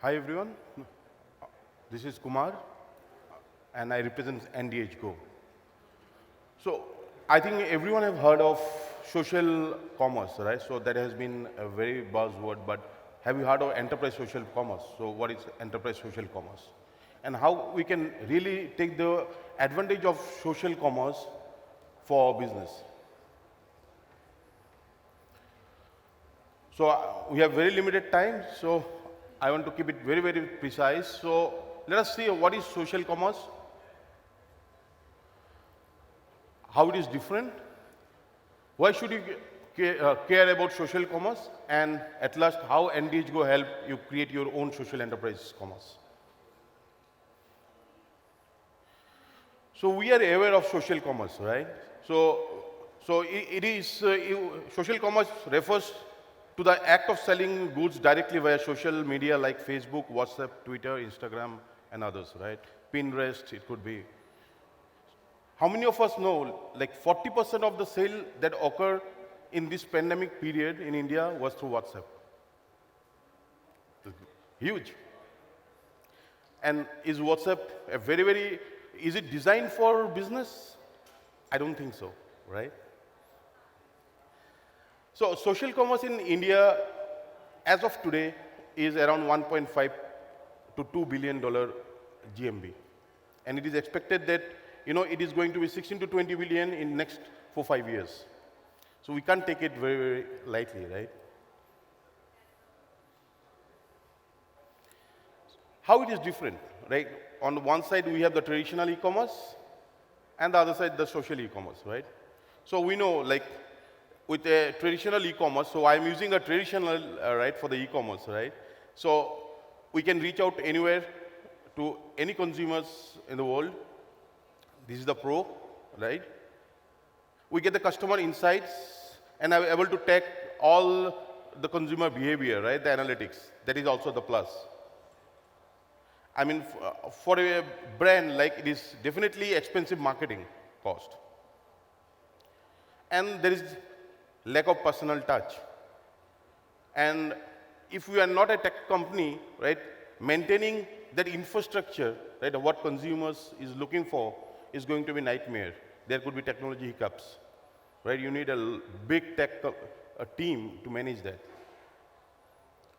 Hi everyone, this is Kumar and I represent NDH Go. So I think everyone have heard of social commerce, right? So that has been a very buzzword, but have you heard of enterprise social commerce? So what is enterprise social commerce? And how we can really take the advantage of social commerce for business. So we have very limited time, so I want to keep it very, very precise. So let us see what is social commerce, how it is different, why should you care about social commerce, and at last how NDH Go help you create your own social enterprise commerce. So we are aware of social commerce, right? So it is, social commerce refers to the act of selling goods directly via social media like Facebook, WhatsApp, Twitter, Instagram, and others, right? Pinterest, it could be. How many of us know, like 40% of the sale that occur in this pandemic period in India was through WhatsApp? Huge. And is WhatsApp a very, is it designed for business? I don't think so, right? So social commerce in India, as of today, is around 1.5 to $2 billion GMB. And it is expected that, it is going to be 16 to 20 billion in next 4-5 years. So we can't take it very lightly, right? How it is different, right? On one side, we have the traditional e-commerce, and the other side, the social e-commerce, right? So we know, like, with a traditional e-commerce, so I'm using a traditional, right, for the e-commerce, right? So we can reach out anywhere to any consumers in the world. This is the pro, right? We get the customer insights, and I'm able to track all the consumer behavior, right? The analytics. That is also the plus. I mean, for a brand, like, it is definitely expensive marketing cost. And there is lack of personal touch. And if we are not a tech company, right, maintaining that infrastructure, right, what consumers is looking for is going to be nightmare. There could be technology hiccups, right? You need a big tech team to manage that.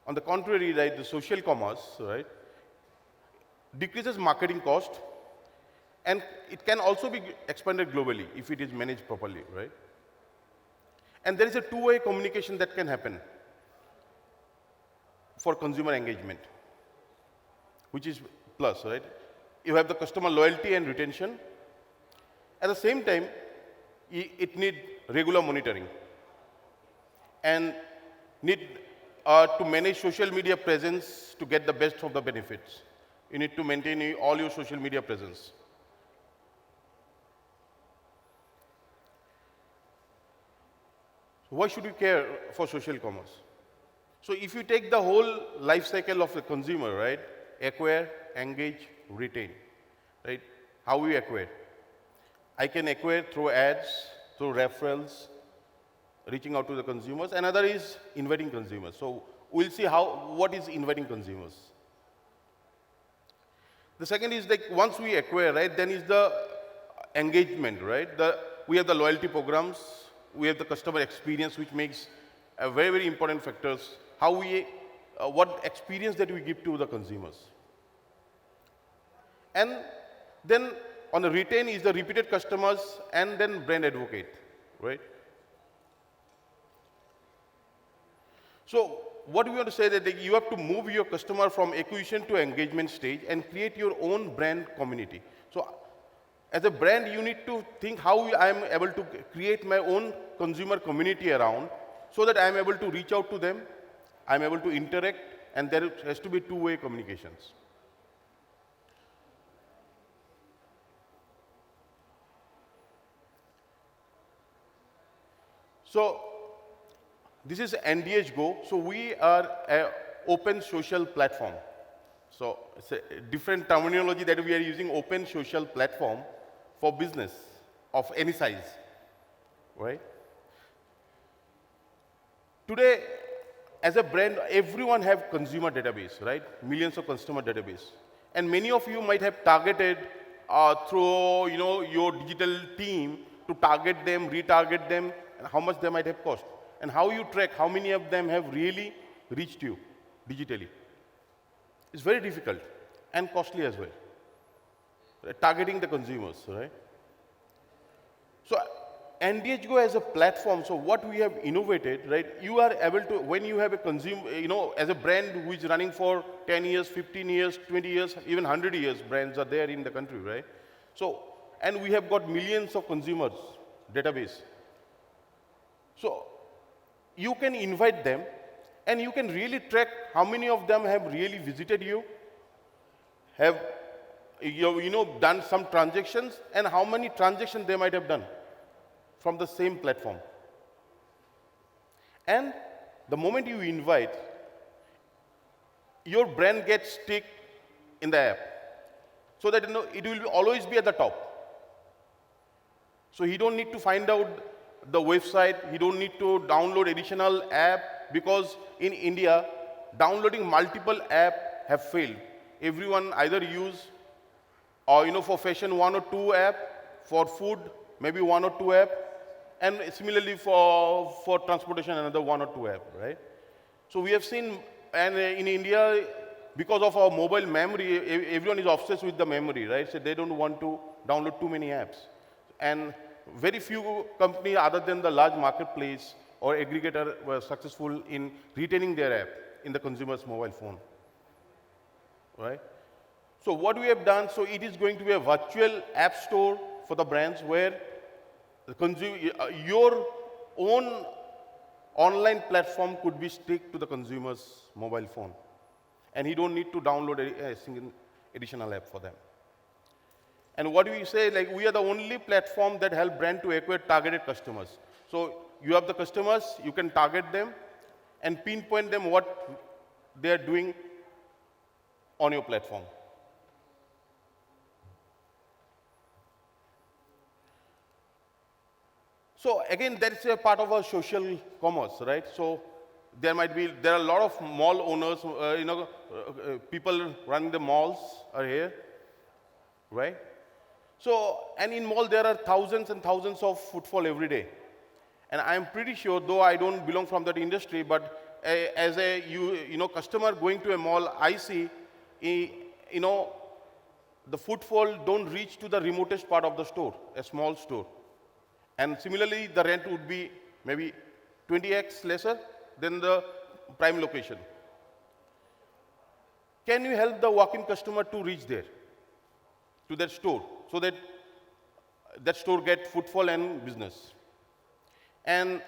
On the contrary, right, the social commerce, right, decreases marketing cost, and it can also be expanded globally if it is managed properly, right? And there is a two-way communication that can happen for consumer engagement, which is plus, right? You have the customer loyalty and retention. At the same time, it need regular monitoring and need to manage social media presence to get the best of the benefits. You need to maintain all your social media presence. So why should you care for social commerce? So if you take the whole life cycle of the consumer, right? Acquire, engage, retain, right? How we acquire? I can acquire through ads, through referrals, reaching out to the consumers. Another is inviting consumers. So we'll see what is inviting consumers. The second is, like, once we acquire, right, then is the engagement, right? We have the loyalty programs, we have the customer experience, which makes a very important factors. What experience that we give to the consumers. And then on the retain is the repeated customers and then brand advocate, right? So what we want to say that you have to move your customer from acquisition to engagement stage and create your own brand community. So as a brand, you need to think how I am able to create my own consumer community around so that I am able to reach out to them, I am able to interact, and there has to be two-way communications. So this is NDH Go. So we are an open social platform. So it's a different terminology that we are using, open social platform for business of any size, right? Today, as a brand, everyone have consumer database, right? Millions of customer database. And many of you might have targeted through your digital team to target them, retarget them, and how much they might have cost. And how you track how many of them have really reached you digitally. It's very difficult and costly as well. Targeting the consumers, right? So NDHGO as a platform, so what we have innovated, right? You are able to, when you have a consumer, as a brand who is running for 10 years, 15 years, 20 years, even 100 years, brands are there in the country, right? So, and we have got millions of consumers database. So you can invite them and you can really track how many of them have really visited you, have done some transactions, and how many transactions they might have done from the same platform. And the moment you invite, your brand gets stick in the app, so that it will always be at the top. So he don't need to find out the website, he don't need to download additional app, because in India, downloading multiple app have failed. Everyone either use, or for fashion, 1 or 2 app, for food, maybe 1 or 2 app, and similarly for transportation, another 1 or 2 app, right? So we have seen, and in India, because of our mobile memory, everyone is obsessed with the memory, right? So they don't want to download too many apps. And very few companies other than the large marketplace or aggregator were successful in retaining their app in the consumer's mobile phone, right? So what we have done, so it is going to be a virtual app store for the brands where your own online platform could be stick to the consumer's mobile phone. And he don't need to download a single additional app for them. And what we say, like, we are the only platform that help brand to acquire targeted customers. So you have the customers, you can target them and pinpoint them what they are doing on your platform. So again, that's a part of our social commerce, right? So there are a lot of mall owners, people running the malls are here, right? So, and in mall there are thousands and thousands of footfall every day. And I'm pretty sure, though I don't belong from that industry, but as a customer going to a mall, I see, the footfall don't reach to the remotest part of the store, a small store. And similarly, the rent would be maybe 20x lesser than the prime location. Can you help the walk-in customer to reach there, to that store, so that that store get footfall and business? And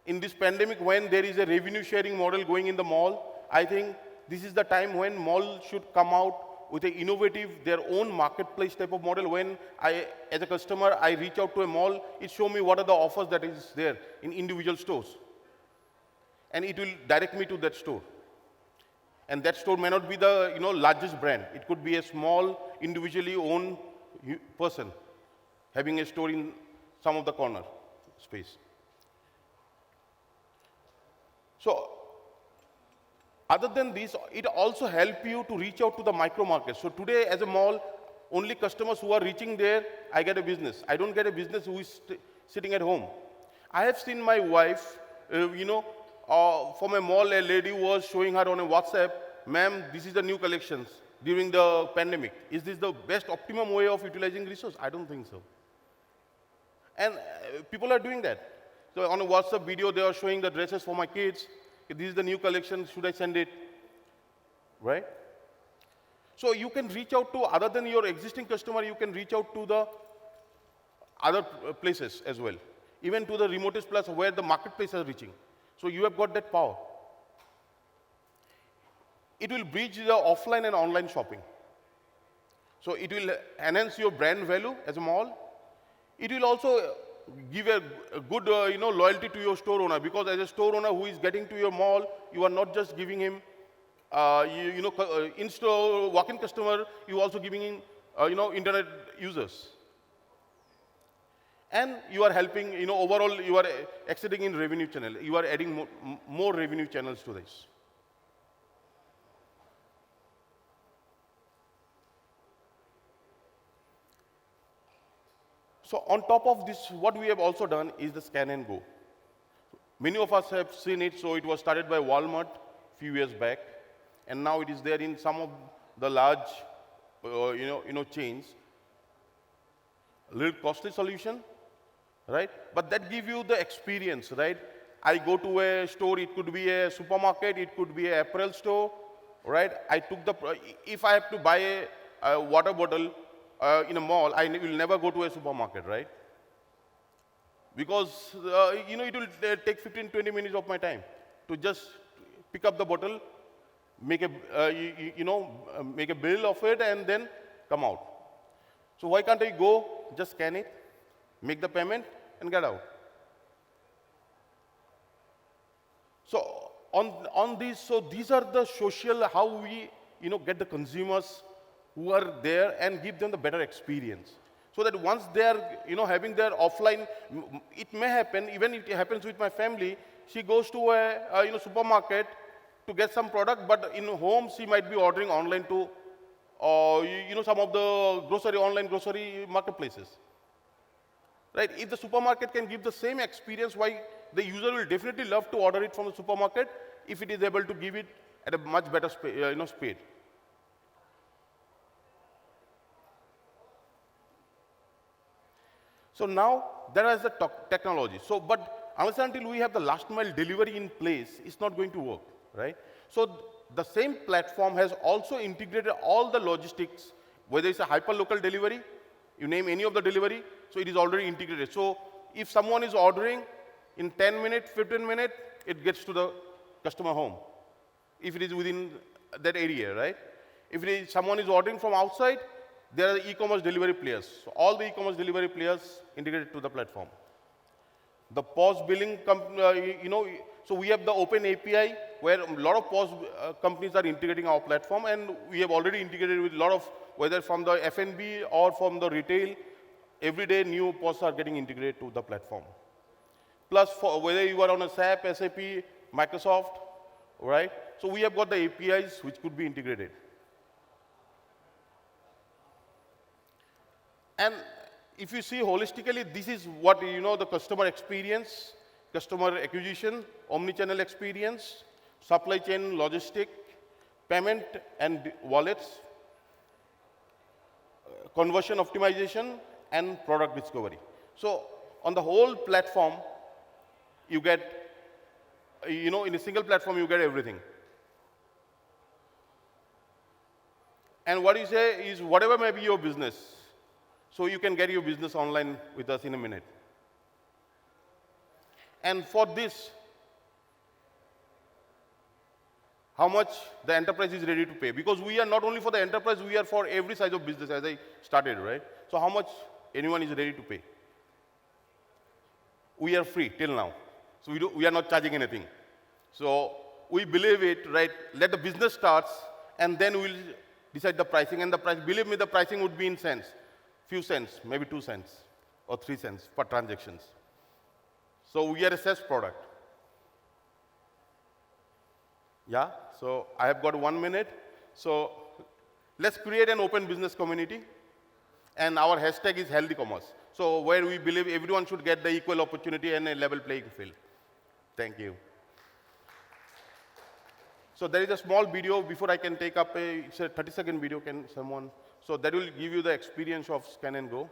in this pandemic, when there is a revenue sharing model going in the mall, I think this is the time when mall should come out with an innovative, their own marketplace type of model. When I, as a customer, I reach out to a mall, it shows me what are the offers that is there in individual stores. And it will direct me to that store. And that store may not be the largest brand. It could be a small, individually owned person having a store in some of the corner space. So, other than this, it also helps you to reach out to the micro markets. So today, as a mall, only customers who are reaching there, I get a business. I don't get a business who is sitting at home. I have seen my wife, from a mall, a lady was showing her on a WhatsApp, ma'am, this is the new collections during the pandemic. Is this the best optimum way of utilizing resource? I don't think so. And people are doing that. So on a WhatsApp video, they are showing the dresses for my kids. This is the new collection, should I send it? Right? So you can reach out to, other than your existing customer, you can reach out to the other places as well. Even to the remotest place where the marketplace are reaching. So you have got that power. It will bridge the offline and online shopping. So it will enhance your brand value as a mall. It will also give a good loyalty to your store owner, because as a store owner who is getting to your mall, you are not just giving him in-store walk-in customer, you also giving him internet users. And you are helping, overall you are exceeding in revenue channel. You are adding more revenue channels to this. So on top of this, what we have also done is the scan and go. Many of us have seen it. So it was started by Walmart a few years back, and now it is there in some of the large, chains. A little costly solution, right? But that gives you the experience, right? I go to a store. It could be a supermarket. It could be an apparel store, right? If I have to buy a water bottle in a mall, I will never go to a supermarket, right? Because, it will take 15, 20 minutes of my time to just pick up the bottle, make a bill of it, and then come out. So why can't I go, just scan it, make the payment, and get out? So on these, so these are the social, how we, get the consumers who are there and give them the better experience. So that once they are, having their offline, it may happen, even if it happens with my family, she goes to a supermarket to get some product, but in home she might be ordering online to, some of the online grocery marketplaces. Right? If the supermarket can give the same experience, why the user will definitely love to order it from the supermarket if it is able to give it at a much better speed. So now there is the technology. So, but until we have the last mile delivery in place, it's not going to work, right? So the same platform has also integrated all the logistics, whether it's a hyper-local delivery, you name any of the delivery, so it is already integrated. So if someone is ordering in 10 minutes, 15 minutes, it gets to the customer home, if it is within that area, right? If someone is ordering from outside, there are e-commerce delivery players. So all the e-commerce delivery players integrated to the platform. The POS billing, so we have the open API where a lot of POS companies are integrating our platform, and we have already integrated with a lot of, whether from the F&B or from the retail, every day new POS are getting integrated to the platform. Plus, whether you are on a SAP, SAP, Microsoft, right? So we have got the APIs which could be integrated. And if you see holistically, this is what, the customer experience, customer acquisition, omni-channel experience, supply chain, logistic, payment and wallets, conversion optimization, and product discovery. So on the whole platform, you get, in a single platform, you get everything. And what you say is, whatever may be your business, so you can get your business online with us in a minute. And for this, how much the enterprise is ready to pay? Because we are not only for the enterprise, we are for every size of business, as I started, right? So how much anyone is ready to pay? We are free till now. So we are not charging anything. So we believe it, right? Let the business starts, and then we'll decide the pricing. And the price, believe me, the pricing would be in cents. Few cents, maybe 2 cents or 3 cents per transactions. So we are a SaaS product. Yeah, so I have got 1 minute. So let's create an open business community. And our hashtag is healthy commerce. So where we believe everyone should get the equal opportunity and a level playing field. Thank you. So there is a small video before I can take up it's a 30-second video. Can someone? So that will give you the experience of scan and go.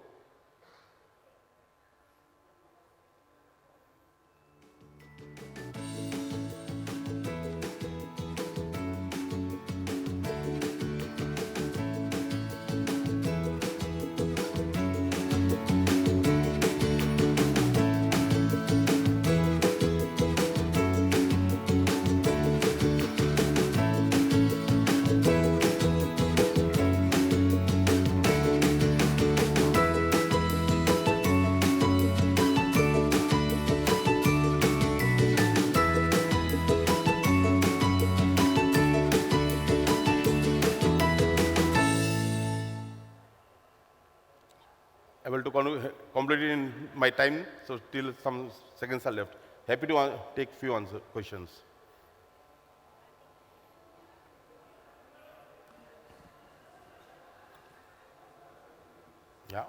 able to complete it in my time, so still some seconds are left. Happy to take few questions. Yeah.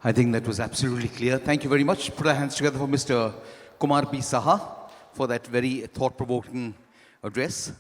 I think that was absolutely clear. Thank you very much. Put our hands together for Mr. Kumar B. Saha for that very thought-provoking address.